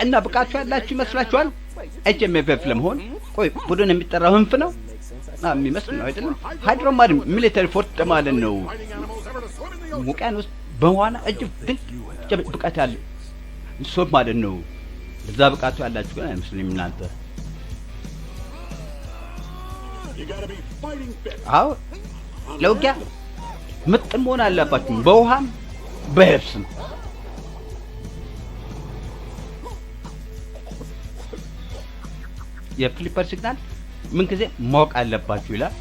እና ብቃቱ ያላችሁ ይመስላችኋል? HMFF ለመሆን ቆይ ቡድን የሚጠራው ህንፍ ነው የሚመስል ነው አይደለም? ሃይድሮማድ ሚሊተሪ ፎርስ ማለት ነው። ውቅያኖስ በዋና እጅግ ድንቅ ብቃት ያለው ሶብ ማለት ነው። እዛ ብቃቱ ያላችሁ ግን አይመስልም እናንተ። አዎ ለውጊያ ምጥን መሆን አለባችሁ በውሃም በየብስም። የፍሊፐር ሲግናል ምን ጊዜ ማወቅ አለባችሁ ይላል።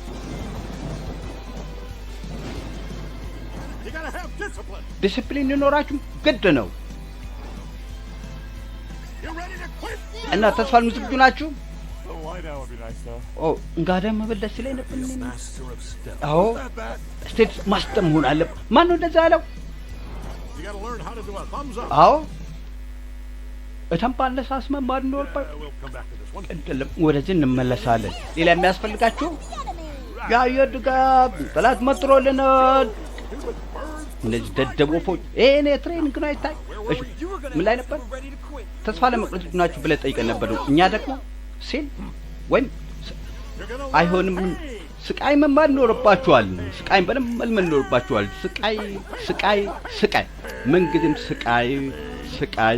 ዲሲፕሊን ይኖራችሁ ግድ ነው። እና ተስፋል ዝግጁ ናችሁ? እንጋዳም መበለስ ላይ ነበር። አዎ ስቴት ማስተር መሆን አለ። ማን ነው እንደዛ ያለው? አዎ እተምባለስ አስመማር ነው። ወደዚህ እንመለሳለን። ሌላ የሚያስፈልጋችሁ የአየር ድጋፍ ጠላት መጥሮልናል። እነዚህ ደደቦፎች እኔ ትሬኒንግ ነው አይታይ። እሺ ምን ላይ ነበር? ተስፋ ለመቁረጥ ናችሁ ብለህ ጠይቀን ነበር። እኛ ደግሞ ሲል ወይም አይሆንም ስቃይ መማር ይኖርባችኋል። ስቃይ በደንብ መልመድ ይኖርባችኋል። ስቃይ ምንጊዜም ስቃይ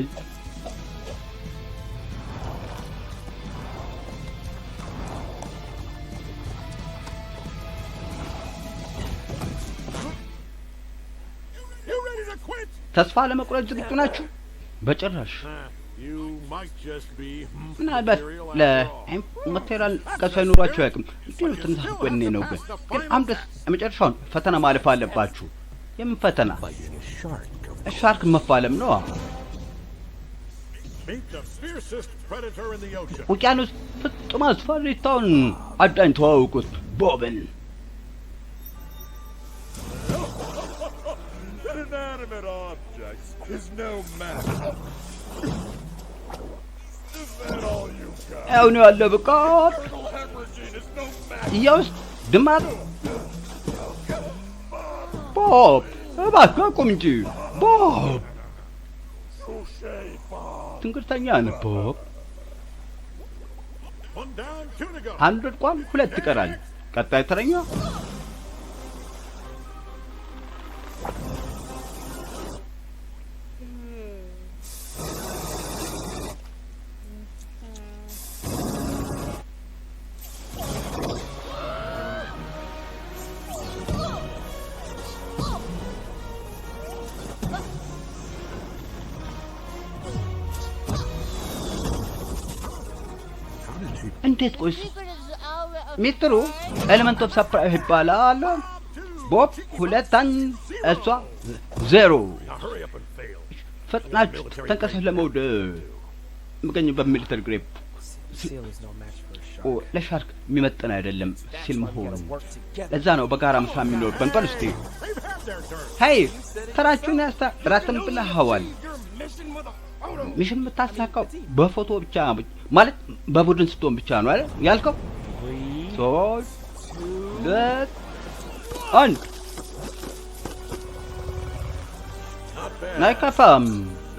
ተስፋ ለመቁረጥ ዝግጁ ናችሁ? በጭራሽ። ምናልባት ለማቴሪያል ከሰው ኑሯችሁ ያቅም እንዴ ትንሽ ቆኔ ነው። ግን አምደስ የመጨረሻውን ፈተና ማለፍ አለባችሁ። የምን ፈተና? ሻርክ መፋለም ነው። ውቅያኖስ ፍጹም አስፈሪታውን አዳኝ ተዋውቁት ቦብን። Inanimate objects is no matter. Is that all you got? አሁን ያለው ብቃት ያውስ ድማት ቦብ እባክህ ቁም እንጂ ቦብ። ትንግርተኛ ነህ ቦብ። አንድ እንኳን ሁለት ይቀራል። ቀጣይ ተረኛ እንዴት? ቆይስ ሚጥሩ ኤሌመንት ኦፍ ሰርፕራይዝ ይባላል። ቦብ 2 እሷ 0። ፈጥናችሁ ተንቀሳቀሱ ለመውደ ምገኝ በሚሊተሪ ግሬፕ ለሻርክ የሚመጥን አይደለም ሲል መሆኑ ለዛ ነው በጋራ መስራት የሚኖርብን። በል እስቲ ሄይ ተራችሁን ያስተራተም ብለሃዋል። ሚሽን የምታሳካው በፎቶ ብቻ ማለት በቡድን ስትሆን ብቻ ነው አይደል ያልከው? 3 2 1 ናይካፋም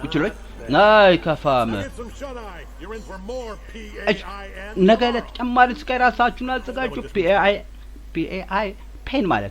ይችላል ናይካፋም ነገ ለተጨማሪ ስቃይ ራሳችሁን አዘጋጁ። ፒኤአይ ፔን ማለት